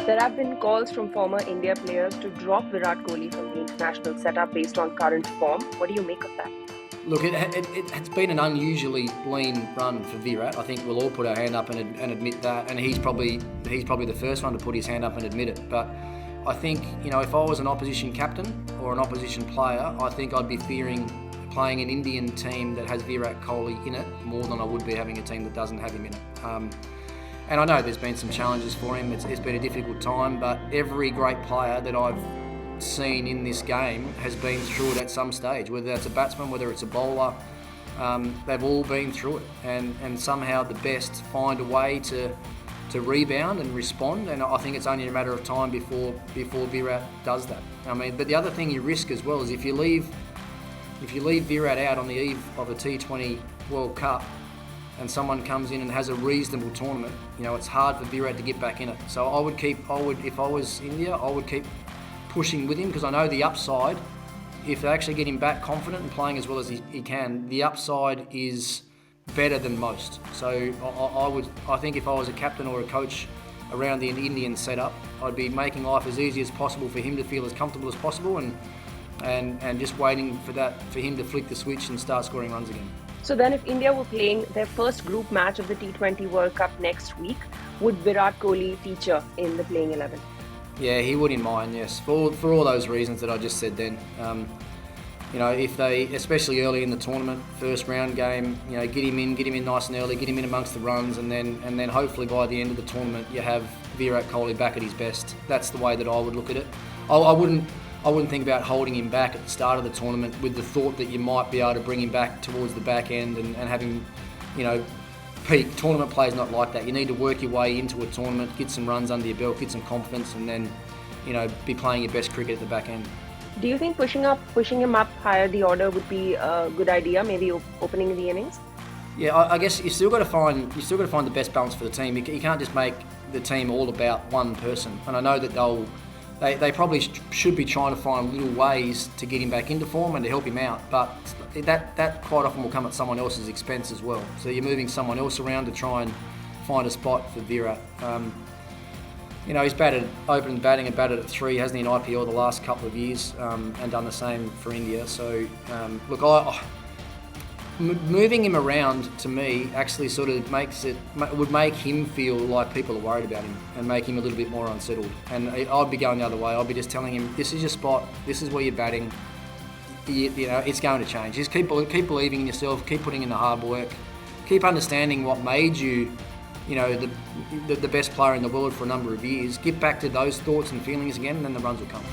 There have been calls from former India players to drop Virat Kohli from the international setup based on current form. What do you make of that? Look, it's been an unusually lean run for Virat. I think we'll all put our hand up and admit that, and he's probably the first one to put his hand up and admit it. But I think, if I was an opposition captain or an opposition player, I think I'd be fearing playing an Indian team that has Virat Kohli in it more than I would be having a team that doesn't have him in it. And I know there's been some challenges for him. It's been a difficult time, but every great player that I've seen in this game has been through it at some stage, whether that's a batsman, whether it's a bowler. They've all been through it, and somehow the best find a way to rebound and respond, and I think it's only a matter of time before Virat does that. But the other thing you risk as well is if you leave Virat out on the eve of a T20 World Cup and someone comes in and has a reasonable tournament, it's hard for Virat to get back in it. So if I was India, I would keep pushing with him, because I know the upside, if they actually get him back confident and playing as well as he can, the upside is better than most. So I think if I was a captain or a coach around the Indian setup, I'd be making life as easy as possible for him to feel as comfortable as possible, and just waiting for him to flick the switch and start scoring runs again. So then if India were playing their first group match of the T20 World Cup next week, would Virat Kohli feature in the playing 11? Yeah, he would in mine, yes. For all those reasons that I just said then. If they, especially early in the tournament, first round game, get him in nice and early, get him in amongst the runs, and then hopefully by the end of the tournament you have Virat Kohli back at his best. That's the way that I would look at it. I wouldn't think about holding him back at the start of the tournament with the thought that you might be able to bring him back towards the back end and have him, peak. Tournament play is not like that. You need to work your way into a tournament, get some runs under your belt, get some confidence, and then, be playing your best cricket at the back end. Do you think pushing him up higher the order would be a good idea? Maybe opening the innings. Yeah, I guess you still got to find the best balance for the team. You can't just make the team all about one person. And I know that they probably should be trying to find little ways to get him back into form and to help him out, but that quite often will come at someone else's expense as well. So you're moving someone else around to try and find a spot for Virat. He's opened batting and batted at 3, hasn't he, in IPL the last couple of years, and done the same for India. So moving him around, to me, actually sort of would make him feel like people are worried about him and make him a little bit more unsettled. And I'd be going the other way. I'd be just telling him, this is your spot, this is where you're batting. It's going to change. Just keep believing in yourself, keep putting in the hard work, keep understanding what made you, the best player in the world for a number of years. Get back to those thoughts and feelings again, and then the runs will come.